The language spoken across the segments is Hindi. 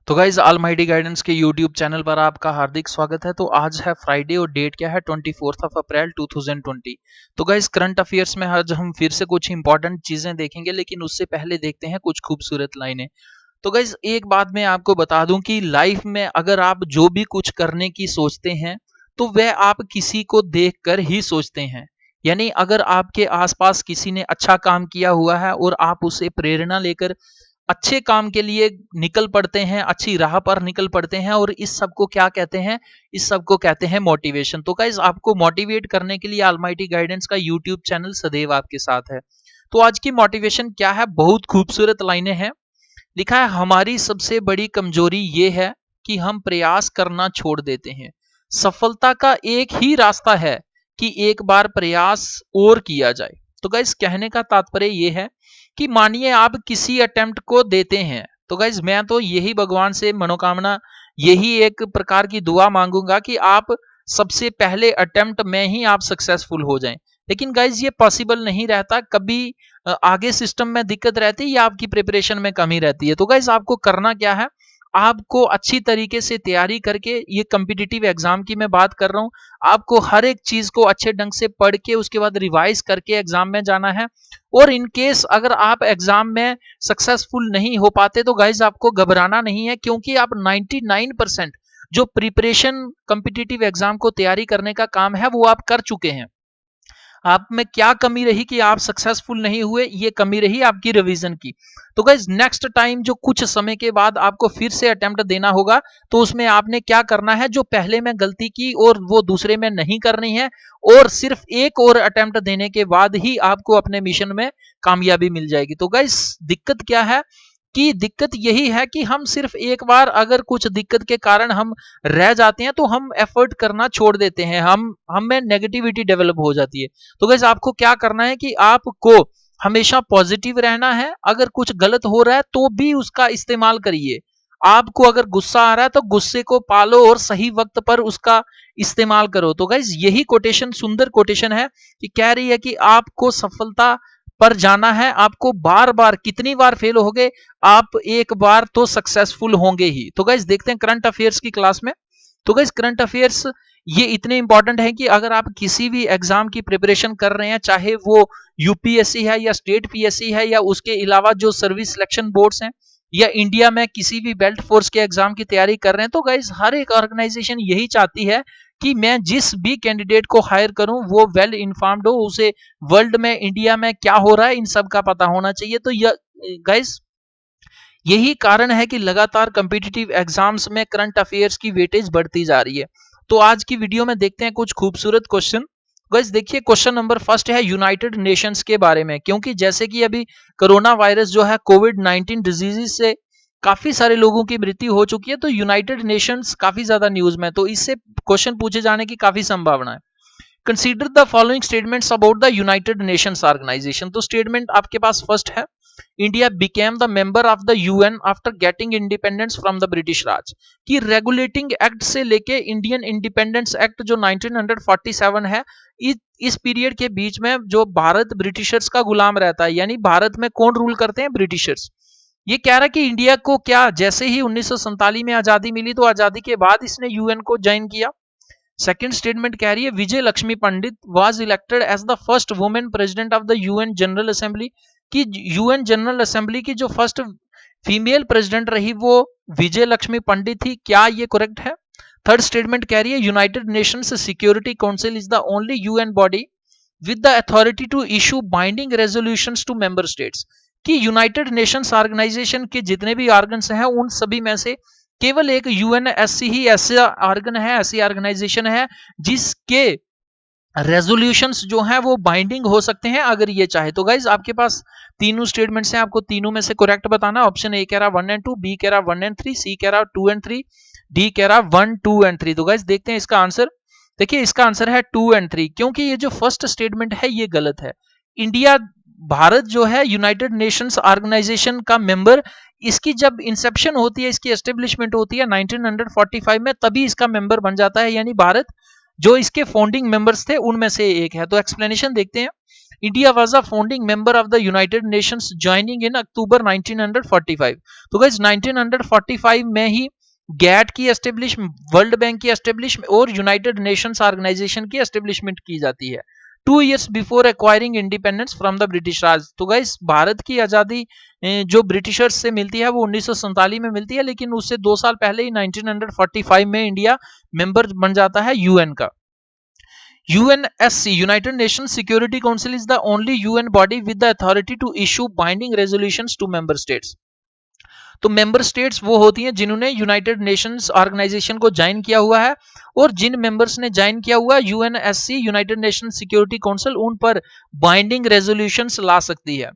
तो गाइज ऑलमाइटी गाइडेंस के यूट्यूब चैनल पर आपका हार्दिक स्वागत है। तो आज है फ्राइडे और डेट क्या है 24 अप्रैल 2020। तो गाइज करंट अफेयर्स में आज हम फिर से कुछ इंपॉर्टेंट चीजें देखेंगे, लेकिन उससे पहले देखते हैं कुछ खूबसूरत लाइनें। तो गाइज एक बात मैं आपको बता दूं कि लाइफ में अगर आप जो भी कुछ करने की सोचते हैं तो वह आप किसी को देखकर ही सोचते हैं। यानी अगर आपके आसपास किसी ने अच्छा काम किया हुआ है और आप उसे प्रेरणा लेकर अच्छे काम के लिए निकल पड़ते हैं, अच्छी राह पर निकल पड़ते हैं, और इस सब को क्या कहते हैं? इस सब को कहते हैं मोटिवेशन। तो गाइस आपको मोटिवेट करने के लिए ऑलमाइटी गाइडेंस का यूट्यूब चैनल सदैव आपके साथ है। तो आज की मोटिवेशन क्या है? बहुत खूबसूरत लाइनें हैं। लिखा है, हमारी सबसे बड़ी कमजोरी ये है कि हम प्रयास करना छोड़ देते हैं। सफलता का एक ही रास्ता है कि एक बार प्रयास और किया जाए। तो गाइस कहने का तात्पर्य ये है कि मानिए आप किसी अटेम्प्ट को देते हैं, तो गाइज मैं तो यही भगवान से मनोकामना, यही एक प्रकार की दुआ मांगूंगा कि आप सबसे पहले अटेम्प्ट में ही आप सक्सेसफुल हो जाएं। लेकिन गाइज ये पॉसिबल नहीं रहता, कभी आगे सिस्टम में दिक्कत रहती है या आपकी प्रिपरेशन में कमी रहती है। तो गाइज आपको करना क्या है? आपको अच्छी तरीके से तैयारी करके, ये कम्पिटिटिव एग्जाम की मैं बात कर रहा हूं, आपको हर एक चीज को अच्छे ढंग से पढ़ के उसके बाद रिवाइज करके एग्जाम में जाना है। और इन केस अगर आप एग्जाम में सक्सेसफुल नहीं हो पाते तो गाइज आपको घबराना नहीं है, क्योंकि आप 99% जो प्रिपरेशन कम्पिटिटिव एग्जाम को तैयारी करने का काम है वो आप कर चुके हैं। आप में क्या कमी रही कि आप सक्सेसफुल नहीं हुए? ये कमी रही आपकी रिवीजन की। तो गाइज नेक्स्ट टाइम जो कुछ समय के बाद आपको फिर से अटेम्प्ट देना होगा, तो उसमें आपने क्या करना है? जो पहले में गलती की और वो दूसरे में नहीं करनी है, और सिर्फ एक और अटेम्प्ट देने के बाद ही आपको अपने मिशन में कामयाबी मिल जाएगी। तो गाइज दिक्कत क्या है? कि दिक्कत यही है कि हम सिर्फ एक बार अगर कुछ दिक्कत के कारण हम रह जाते हैं तो हम एफर्ट करना छोड़ देते हैं, हम में नेगेटिविटी डेवलप हो जाती है। तो गाइस आपको क्या करना है कि आपको हमेशा पॉजिटिव रहना है। अगर कुछ गलत हो रहा है तो भी उसका इस्तेमाल करिए। आपको अगर गुस्सा आ रहा है तो गुस्से को पालो और सही वक्त पर उसका इस्तेमाल करो। तो गाइस यही कोटेशन, सुंदर कोटेशन है कि कह रही है कि आपको सफलता पर जाना है। आपको बार बार, कितनी बार फेल हो गए, आप एक बार तो सक्सेसफुल होंगे ही। तो गाइस देखते हैं करंट अफेयर्स की क्लास में। तो गाइस करंट अफेयर्स ये इतने इंपॉर्टेंट है कि अगर आप किसी भी एग्जाम की प्रिपरेशन कर रहे हैं, चाहे वो यूपीएससी है या स्टेट पीएससी है या उसके अलावा जो सर्विस सिलेक्शन बोर्ड्स हैं, या इंडिया में किसी भी बेल्ट फोर्स के एग्जाम की तैयारी कर रहे हैं, तो गाइस हर एक ऑर्गेनाइजेशन यही चाहती है कि मैं जिस भी कैंडिडेट को हायर करूं वो वेल इन्फॉर्म्ड हो, उसे वर्ल्ड में, इंडिया में क्या हो रहा है इन सब का पता होना चाहिए। तो गाइस यही कारण है कि लगातार कॉम्पिटिटिव एग्जाम्स में करंट अफेयर्स की वेटेज बढ़ती जा रही है। तो आज की वीडियो में देखते हैं कुछ खूबसूरत क्वेश्चन। गाइस देखिए, क्वेश्चन नंबर फर्स्ट है यूनाइटेड नेशंस के बारे में, क्योंकि जैसे कि अभी कोरोना वायरस जो है, कोविड-19 डिजीज से काफी सारे लोगों की मृत्यु हो चुकी है, तो यूनाइटेड नेशंस काफी ज्यादा न्यूज में, तो इससे क्वेश्चन पूछे जाने की काफी संभावना है। Consider the following statements about the United Nations Organization. तो स्टेटमेंट आपके पास फर्स्ट है, India became the member of the UN after getting independence from the British Raj. कि रेगुलेटिंग एक्ट से लेके इंडियन इंडिपेंडेंस एक्ट जो 1947 है, इस पीरियड के बीच में जो भारत ब्रिटिशर्स का गुलाम रहता है, यानी भारत में कौन रूल करते हैं? ब्रिटिशर्स। ये कह रहा है कि इंडिया को क्या जैसे ही 1947 में आजादी मिली तो आजादी के बाद इसने यूएन को ज्वाइन किया। सेकंड स्टेटमेंट कह रही है, Vijay Lakshmi Pandit was elected as the first women president of the UN General Assembly. कि यूएन जनरल असेंबली की जो फर्स्ट फीमेल प्रेसिडेंट रही वो विजय लक्ष्मी पंडित थी। क्या ये करेक्ट है? थर्ड स्टेटमेंट कह रही है, United Nations Security Council is the only UN body with the authority to issue binding resolutions to member states. कि यूनाइटेड नेशंस ऑर्गेनाइजेशन के जितने भी ऑर्गन्स हैं उन सभी में से केवल एक यूएनएससी ही ऐसा ऑर्गन है, ऐसी ऑर्गेनाइजेशन है जिसके रेजोल्यूशंस जो हैं वो बाइंडिंग हो सकते हैं अगर ये चाहे। तो गाइज आपके पास तीनों स्टेटमेंट्स हैं, आपको तीनों में से करेक्ट बताना। ऑप्शन ए कह रहा 1 एंड 2, बी कह रहा 1 एंड 3, सी कह रहा 2 एंड 3, डी कह रहा 1, 2 एंड 3। तो गाइज देखते हैं इसका आंसर। देखिए इसका आंसर है 2 एंड 3, क्योंकि ये जो फर्स्ट स्टेटमेंट है ये गलत है। इंडिया, भारत जो है यूनाइटेड नेशंस ऑर्गेनाइजेशन का मेंबर, इसकी जब इंसेप्शन होती है, इसकी एस्टेब्लिशमेंट होती है 1945 में, तभी इसका मेंबर बन जाता है। यानी भारत जो इसके फाउंडिंग मेंबर्स थे उनमें से एक है। तो एक्सप्लेनेशन देखते हैं। India was a founding member of the United Nations joining in October 1945। तो गाइस 1945 में ही गैट की एस्टेब्लिश, वर्ल्ड बैंक की एस्टेब्लिश और यूनाइटेड नेशंस ऑर्गेनाइजेशन की एस्टेब्लिशमेंट की जाती है 2 years before acquiring independence from the British Raj. तो गाइस भारत की आजादी जो ब्रिटिशर्स से मिलती है वो 1947 में मिलती है, लेकिन उससे 2 साल पहले ही 1945 में इंडिया मेंबर बन जाता है यूएन का। UNSC, United Nations Security Council, is the only UN body with the authority to issue binding resolutions to member states. तो मेंबर स्टेट्स वो होती हैं जिन्होंने यूनाइटेड नेशंस ऑर्गेनाइजेशन को ज्वाइन किया हुआ है, और जिन मेंबर्स ने ज्वाइन किया हुआ UNSC, United Nation Security Council, उन पर बाइंडिंग रेजोल्यूशंस ला सकती है।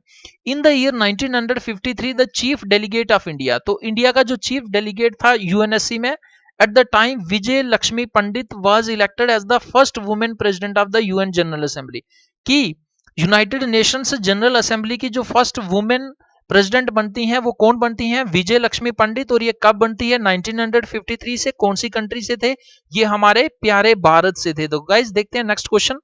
In the year 1953 the chief delegate of India, तो इंडिया का जो चीफ डेलीगेट था यूएनएससी में at the time, Vijay Lakshmi Pandit was elected as the first women president of the UN General Assembly. कि यूनाइटेड नेशंस जनरल असेंबली की जो फर्स्ट वुमेन प्रेसिडेंट बनती हैं वो कौन बनती हैं? विजय लक्ष्मी पंडित। और ये कब बनती है? 1953 से। कौन सी कंट्री से थे? ये हमारे प्यारे भारत से थे। तो गाइस देखते हैं नेक्स्ट क्वेश्चन।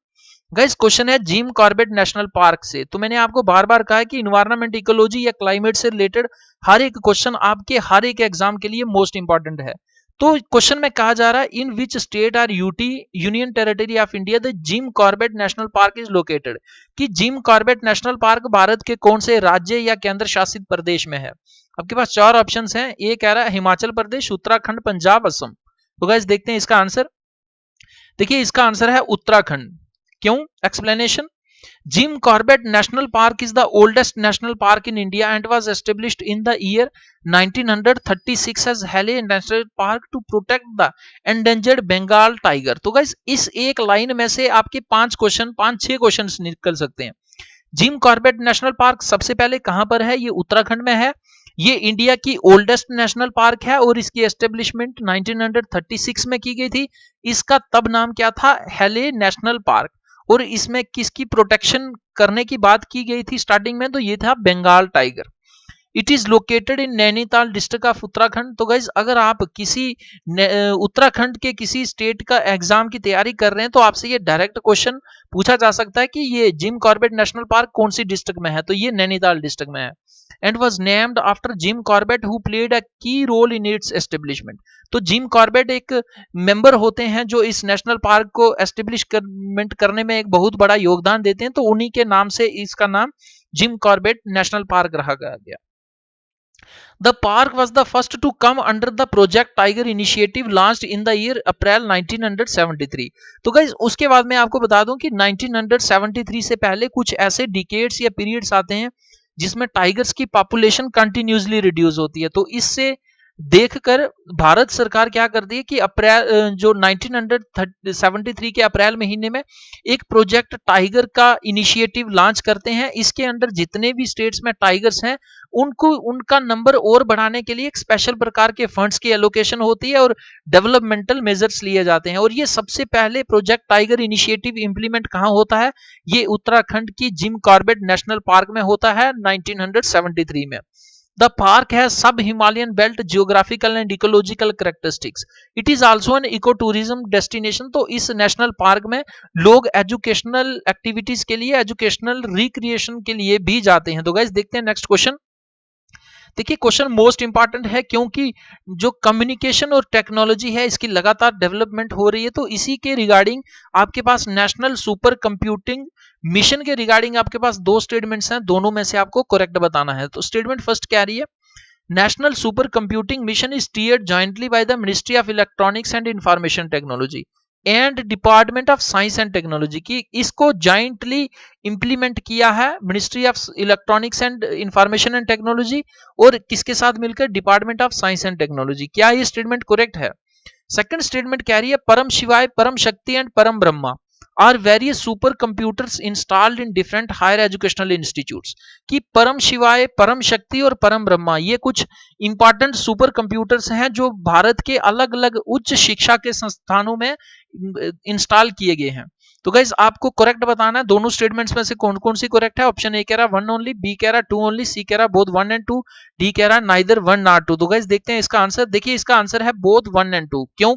गाइस क्वेश्चन है जिम कॉर्बेट नेशनल पार्क से। तो मैंने आपको बार बार कहा है कि इन्वायरमेंट, इकोलॉजी या क्लाइमेट से रिलेटेड हर एक क्वेश्चन आपके हर एक एग्जाम के लिए मोस्ट इंपॉर्टेंट है। तो क्वेश्चन में कहा जा रहा है in which state or UT union territory of India the Jim Corbett National Park is located. कि Jim Corbett National Park Bharat के कौन से राज्य या केंद्र शासित प्रदेश में है? आपके पास चार ऑप्शंस हैं। ए कह रहा है हिमाचल प्रदेश, उत्तराखंड, पंजाब, असम। तो गाइस देखते हैं इसका आंसर। देखिए इसका आंसर है उत्तराखंड। क्यों? Explanation. Jim Corbett National Park is the oldest national park in India and was established in the year 1936 as Halle National Park to protect the endangered Bengal tiger। तो गाइस इस एक लाइन में से आपके पांच छह क्वेश्चन निकल सकते हैं। जिम कॉर्बेट नेशनल पार्क सबसे पहले कहां पर है? ये उत्तराखंड में है। ये इंडिया की ओल्डेस्ट नेशनल पार्क है और इसकी एस्टेब्लिशमेंट 1936 में की गई थी। इसका तब नाम क्या था? हैले नेशनल पार्क। और इसमें किसकी प्रोटेक्शन करने की बात की गई थी स्टार्टिंग में? तो ये था Bengal tiger. It is located in Nainital district of Uttarakhand. तो गाइज अगर आप किसी उत्तराखंड के किसी स्टेट का एग्जाम की तैयारी कर रहे हैं तो आपसे ये डायरेक्ट क्वेश्चन पूछा जा सकता है कि ये जिम कॉर्बेट नेशनल पार्क कौन सी डिस्ट्रिक्ट में है? तो ये नैनीताल डिस्ट्रिक्ट में है। And was named after Jim Corbett who played a की रोल इन इट्स एस्टेब्लिशमेंट। तो जिम कॉर्बेट एक मेंबर होते हैं जो इस नेशनल पार्क को एस्टेब्लिशमेंट करने में एक बहुत बड़ा योगदान देते हैं, तो उन्हीं के नाम से इसका नाम जिम कॉर्बेट नेशनल पार्क रखा गया। The park was the first to come under the Project Tiger initiative launched in the year April 1973। तो गाइज उसके बाद मैं आपको बता दूं कि 1973 से पहले कुछ ऐसे डिकेड्स या पीरियड्स आते हैं जिसमें टाइगर्स की पॉपुलेशन कंटिन्यूसली रिड्यूस होती है। तो इससे देखकर भारत सरकार क्या करती है कि अप्रैल जो 1973 के अप्रैल महीने में एक प्रोजेक्ट टाइगर का इनिशिएटिव लॉन्च करते हैं। इसके अंदर जितने भी स्टेट्स में टाइगर्स हैं उनको उनका नंबर और बढ़ाने के लिए एक स्पेशल प्रकार के फंड्स की एलोकेशन होती है और डेवलपमेंटल मेजर्स लिए जाते हैं। और ये सबसे पहले प्रोजेक्ट टाइगर इनिशिएटिव इंप्लीमेंट कहां होता है? ये उत्तराखंड की जिम कॉर्बेट नेशनल पार्क में होता है 1973 में। The park has sub-Himalayan belt geographical and ecological characteristics. It is also an ecotourism destination। तो इस नेशनल पार्क में लोग एजुकेशनल एक्टिविटीज के लिए, एजुकेशनल रिक्रिएशन के लिए भी जाते हैं। तो गाइस देखते हैं नेक्स्ट क्वेश्चन। देखिए क्वेश्चन मोस्ट इंपॉर्टेंट है क्योंकि जो कम्युनिकेशन और टेक्नोलॉजी है इसकी लगातार डेवलपमेंट हो रही है। तो इसी के रिगार्डिंग आपके पास नेशनल सुपर कंप्यूटिंग मिशन के रिगार्डिंग आपके पास दो स्टेटमेंट्स हैं, दोनों में से आपको करेक्ट बताना है। तो स्टेटमेंट फर्स्ट क्या रही है? National Super Computing Mission is steered jointly by the Ministry of Electronics and Information Technology and Department of Science and Technology. की इसको जॉइंटली इंप्लीमेंट किया है Ministry of Electronics and Information and Technology और किसके साथ मिलकर? Department of Science and Technology. क्या ये स्टेटमेंट करेक्ट है? सेकंड स्टेटमेंट कह रही है Param Shivay, Param Shakti and Param Brahma are various super computers installed in different higher educational institutes. कि परम शिवाय, परम शक्ति और परम ब्रह्मा ये कुछ इंपॉर्टेंट सुपर कंप्यूटर्स हैं जो भारत के अलग अलग उच्च शिक्षा के संस्थानों में इंस्टॉल किए गए हैं। तो गाइज आपको करेक्ट बताना है दोनों स्टेटमेंट्स में से कौन कौन सी करेक्ट है। ऑप्शन ए कह रहा वन ओनली, बी कह रहा टू ओनली, सी कह रहा both one and two, D कह रहा नाइदर वन नॉट टू। तो गाइज देखते हैं इसका आंसर। देखिए इसका आंसर है बोथ वन एंड टू। क्यों?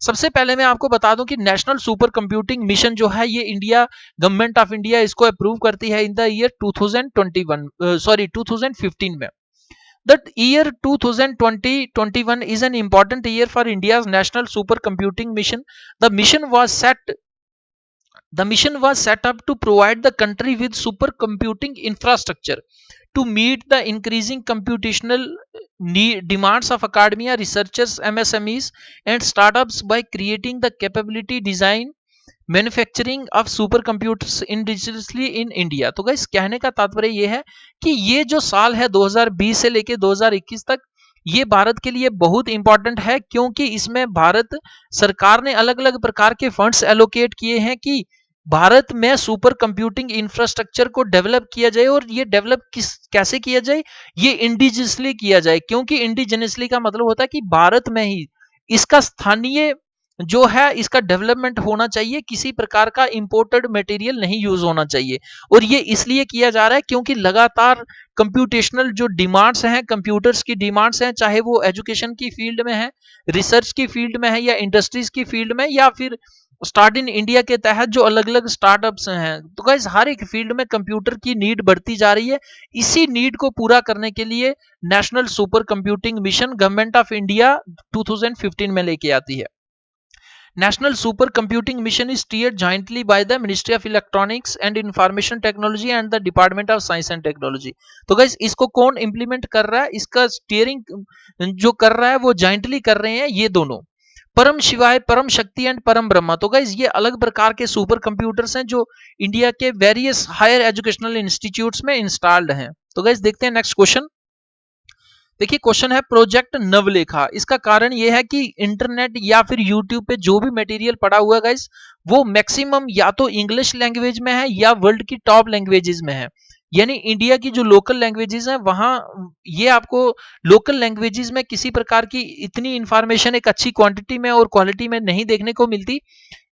सबसे पहले मैं आपको बता दूं कि नेशनल सुपर कंप्यूटिंग मिशन जो है ये इंडिया गवर्नमेंट ऑफ इंडिया इसको अप्रूव करती है इन द ईयर 2015 में. That year 2020-21 is an important year for India's national supercomputing mission. The mission was set the mission was set up to provide the country with supercomputing infrastructure to meet the increasing computational demands of academia, researchers, MSMEs, and startups by creating the capability, design, manufacturing of super computers indigenously in India. तो गाइस कहने का तात्पर्य ये है कि ये जो साल है 2020 से लेके 2021 तक ये भारत के लिए बहुत इंपॉर्टेंट है, क्योंकि इसमें भारत सरकार ने अलग अलग प्रकार के फंड्स एलोकेट किए हैं कि भारत में सुपर कंप्यूटिंग इंफ्रास्ट्रक्चर को डेवलप किया जाए. और ये डेवलप कैसे किया जाए, ये इंडिजिनसली किया जाए, क्योंकि इंडिजिनसली का मतलब होता है कि भारत में ही इसका स्थानीय जो है इसका डेवलपमेंट होना चाहिए, किसी प्रकार का इंपोर्टेड मटेरियल नहीं यूज होना चाहिए. और ये इसलिए किया जा रहा है क्योंकि लगातार कंप्यूटेशनल जो डिमांड्स हैं, कंप्यूटर्स की डिमांड्स हैं, चाहे वो एजुकेशन की फील्ड में है, रिसर्च की फील्ड में है, या इंडस्ट्रीज की फील्ड में, या फिर स्टार्ट इन इंडिया के तहत जो अलग अलग स्टार्टअप्स हैं. तो गाइस हर एक फील्ड में कंप्यूटर की नीड बढ़ती जा रही है. इसी नीड को पूरा करने के लिए national Super Computing mission government of India 2015 में लेके आती है. National Supercomputing Mission is steered jointly by the Ministry of Electronics and Information Technology and the Department of Science and Technology. तो गाइस इसको कौन इंप्लीमेंट कर रहा है, इसका स्टीयरिंग जो कर रहा है वो जॉइंटली कर रहे हैं ये दोनों, परम शिवाय, परम शक्ति एंड परम ब्रह्मा. तो गाइस ये अलग प्रकार के सुपर कंप्यूटर्स हैं जो इंडिया के वेरियस हायर एजुकेशनल इंस्टीट्यूट्स में इंस्टॉल्ड हैं. तो गाइस देखते हैं नेक्स्ट क्वेश्चन. देखिए क्वेश्चन है प्रोजेक्ट नवलेखा. इसका कारण यह है कि इंटरनेट या फिर यूट्यूब पे जो भी मटेरियल पड़ा हुआ है गाइस वो मैक्सिमम या तो इंग्लिश लैंग्वेज में है या वर्ल्ड की टॉप लैंग्वेजेस में है. यानी इंडिया की जो लोकल लैंग्वेजेस हैं वहां ये आपको लोकल लैंग्वेजेस में किसी प्रकार की इतनी इंफॉर्मेशन एक अच्छी क्वांटिटी में और क्वालिटी में नहीं देखने को मिलती.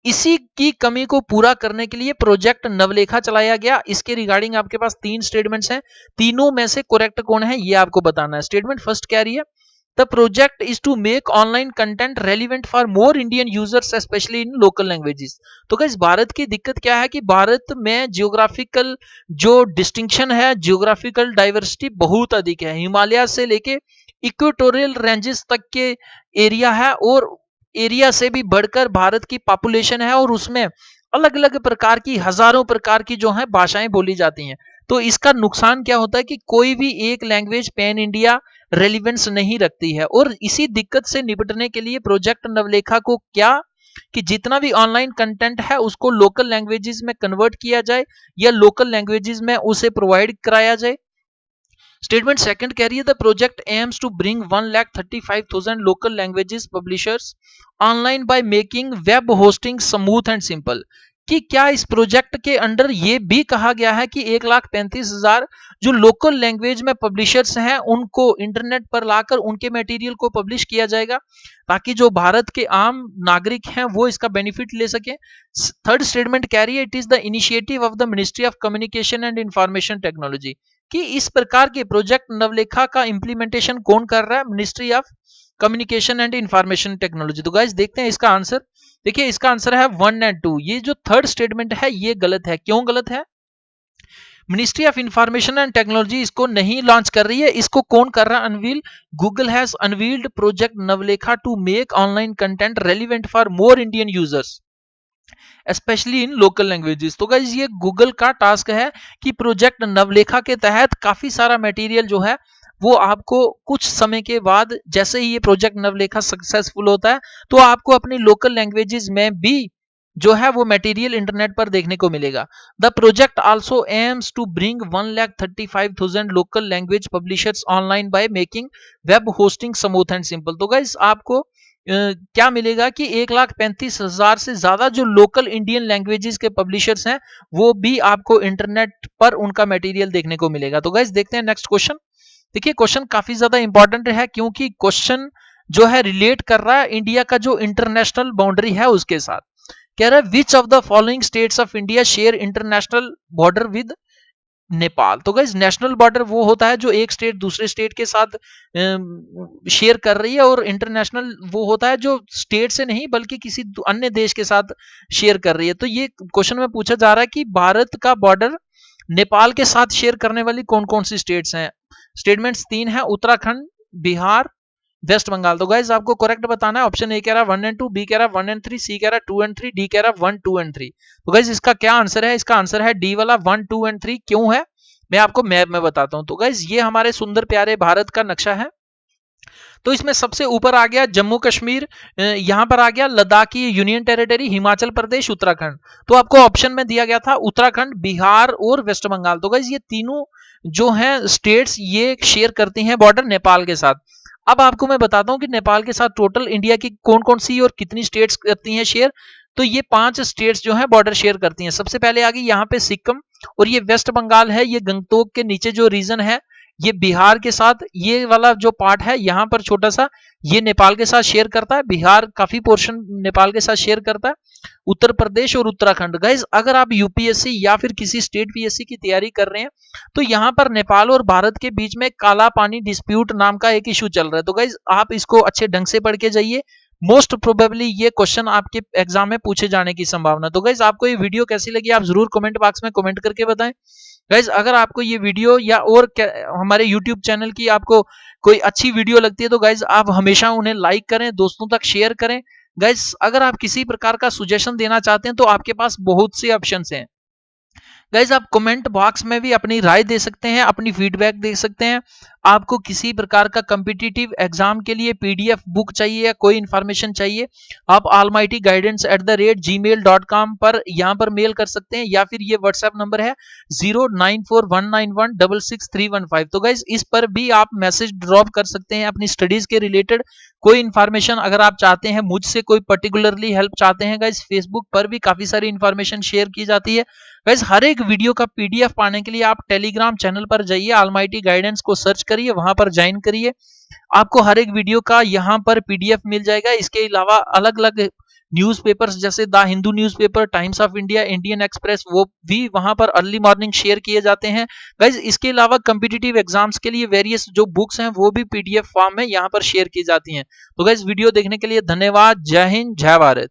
इसी की कमी को पूरा करने के लिए प्रोजेक्ट नवलेखा चलाया गया. इसके रिगार्डिंग आपके पास 3 स्टेटमेंट्स हैं, तीनों में से करेक्ट कौन है ये आपको बताना है. स्टेटमेंट फर्स्ट कह रही है the project is to make online content relevant for more Indian users specially in local languages. तो गाइस भारत की दिक्कत क्या है कि भारत में जियोग्राफिकल जो डिस्टिंक्शन है, जियोग्राफिकल डाइवर्सिटी बहुत अधिक है. हिमालय से लेके इक्वेटोरियल रेंजेस तक के एरिया है और एरिया से भी बढ़कर भारत की पॉपुलेशन है और उसमें अलग अलग प्रकार की हजारों प्रकार की जो है भाषाएं बोली जाती हैं. तो इसका नुकसान क्या होता है कि कोई भी एक लैंग्वेज पैन इंडिया रेलिवेंस नहीं रखती है. और इसी दिक्कत से निपटने के लिए प्रोजेक्ट नवलेखा को क्या कि जितना भी ऑनलाइन कंटेंट है उसको लोकल लैंग्वेजेस में कन्वर्ट किया जाए या लोकल लैंग्वेजेस में उसे प्रोवाइड कराया जाए. स्टेटमेंट सेकंड कह रही है the project aims to bring 1,35,000 local languages publishers online by making web hosting smooth and simple. कि क्या इस प्रोजेक्ट के अंडर ये भी कहा गया है कि 1,35,000 जो लोकल लैंग्वेज में पब्लिशर्स हैं उनको इंटरनेट पर लाकर उनके मटेरियल को पब्लिश किया जाएगा ताकि जो भारत के आम नागरिक हैं वो इसका बेनिफिट ले सकें. थर्ड स्टेटमेंट कह रही है it is the initiative of the Ministry of communication and Information technology. कि इस प्रकार के प्रोजेक्ट नवलेखा का इंप्लीमेंटेशन कौन कर रहा है, Ministry of communication and Information technology. तो गाइस देखते हैं इसका आंसर. देखिए इसका आंसर है 1 और 2. ये जो थर्ड स्टेटमेंट है ये गलत है. क्यों गलत है? Ministry of information and technology इसको नहीं लॉन्च कर रही है. इसको कौन कर रहा है? Unveil. Google has unveiled project Navlekha to make online content relevant for more Indian users specially in local languages. तो गाइस ये गूगल का टास्क है कि प्रोजेक्ट नवलेखा के तहत काफी सारा मटेरियल जो है वो आपको कुछ समय के बाद जैसे ही ये प्रोजेक्ट नवलेखा सक्सेसफुल होता है तो आपको अपनी लोकल लैंग्वेजेस में भी जो है वो मटेरियल इंटरनेट पर देखने को मिलेगा. The project also aims to bring 1,35,000 local language publishers online by making web hosting smooth and simple. तो गाइस आपको क्या मिलेगा कि 1,35,000 से ज्यादा जो लोकल इंडियन लैंग्वेजेस के पब्लिशर्स हैं वो भी आपको इंटरनेट पर उनका मटेरियल देखने को मिलेगा. तो गाइस देखते हैं नेक्स्ट क्वेश्चन. देखिए क्वेश्चन काफी ज्यादा इंपॉर्टेंट है क्योंकि क्वेश्चन जो है रिलेट कर रहा है इंडिया का जो इंटरनेशनल बाउंड्री है उसके साथ. कह रहा है which of the following states of India share international border with Nepal. तो गाइज नेशनल बॉर्डर वो होता है जो एक स्टेट दूसरे स्टेट के साथ शेयर कर रही है, और इंटरनेशनल वो होता है जो स्टेट से नहीं बल्कि किसी अन्य देश के साथ शेयर कर रही है। तो ये क्वेश्चन में पूछा जा रहा है कि भारत का बॉर्डर नेपाल के साथ शेयर करने वाली कौन कौन सी स्टेट्स हैं। स्टेटमेंट्स 3 है, उत्तराखंड, बिहार, वेस्ट बंगाल। तो गाइज आपको करेक्ट बताना है। ऑप्शन ए कह रहा है 1 एंड 2, बी कह रहा है 1 एंड 3, सी कह रहा है 2 एंड 3, डी कह रहा है 1, 2 एंड 3। तो गाइज इसका क्या आंसर है? इसका आंसर है डी वाला 1, 2 एंड 3। क्यों है मैं आपको मैप में बताता हूं। तो गाइज ये हमारे सुंदर प्यारे भारत का नक्शा है। तो इसमें सबसे ऊपर आ गया जम्मू कश्मीर, यहां पर आ गया लद्दाख की यूनियन टेरिटरी, हिमाचल प्रदेश, उत्तराखंड। तो आपको ऑप्शन में दिया गया था उत्तराखंड, बिहार और वेस्ट बंगाल। तो गाइज ये तीनों जो हैं स्टेट्स ये शेयर करती हैं बॉर्डर नेपाल के साथ। अब आपको मैं बताता हूं कि नेपाल के साथ टोटल इंडिया की कौन कौन सी और कितनी स्टेट्स करती हैं शेयर। तो ये 5 स्टेट्स जो हैं बॉर्डर शेयर करती हैं। सबसे पहले आ गई यहाँ पे सिक्किम, और ये वेस्ट बंगाल है, ये गंगटोक के नीचे जो रीजन है ये बिहार के साथ, ये वाला जो पार्ट है यहाँ पर छोटा सा ये नेपाल के साथ शेयर करता है। बिहार काफी पोर्शन नेपाल के साथ शेयर करता है। उत्तर प्रदेश और उत्तराखंड। गाइज अगर आप यूपीएससी या फिर किसी स्टेट पीएससी की तैयारी कर रहे हैं तो यहाँ पर नेपाल और भारत के बीच में काला पानी डिस्प्यूट नाम का एक इशू चल रहा है। तो गाइज आप इसको अच्छे ढंग से पढ़ के जाइए। मोस्ट प्रोबेबली ये क्वेश्चन आपके एग्जाम में पूछे जाने की संभावना। तो गाइज आपको ये वीडियो कैसी लगी आप जरूर कमेंट बॉक्स में कमेंट करके बताएं। गाइज अगर आपको ये वीडियो या और हमारे यूट्यूब चैनल की आपको कोई अच्छी वीडियो लगती है तो गाइज आप हमेशा उन्हें लाइक करें, दोस्तों तक शेयर करें। गाइज अगर आप किसी प्रकार का सुजेशन देना चाहते हैं तो आपके पास बहुत से ऑप्शंस हैं। गाइज आप कमेंट बॉक्स में भी अपनी राय दे सकते हैं, अपनी फीडबैक दे सकते हैं। आपको किसी प्रकार का कम्पिटिटिव एग्जाम के लिए पीडीएफ बुक चाहिए या कोई इंफॉर्मेशन चाहिए, आप almightyguidance@gmail.com पर यहाँ पर मेल कर सकते हैं, या फिर ये व्हाट्सएप नंबर है 094191666315। तो गाइज इस पर भी आप मैसेज ड्रॉप कर सकते हैं अपनी स्टडीज के रिलेटेड कोई इन्फॉर्मेशन अगर आप चाहते हैं, मुझसे कोई पर्टिकुलरली हेल्प चाहते हैं। गाइज फेसबुक पर भी काफी सारी इन्फॉर्मेशन शेयर की जाती है। गाइज हर एक वीडियो का पीडीएफ पाने के लिए आप टेलीग्राम चैनल पर जाइए, ऑलमाइटी गाइडेंस को सर्च करिए, वहां पर ज्वाइन करिए। आपको हर एक वीडियो का यहाँ पर पीडीएफ मिल जाएगा। इसके अलावा अलग अलग न्यूज़पेपर्स जैसे the Hindu newspaper, times of India, Indian express, वो भी वहां पर अर्ली मॉर्निंग शेयर किए जाते हैं। गाइज इसके अलावा कम्पिटिटिव एग्जाम्स के लिए वेरियस जो बुक्स हैं वो भी पीडीएफ फॉर्म में यहाँ पर शेयर की जाती हैं। तो गाइज वीडियो देखने के लिए धन्यवाद। जय हिंद, जय भारत।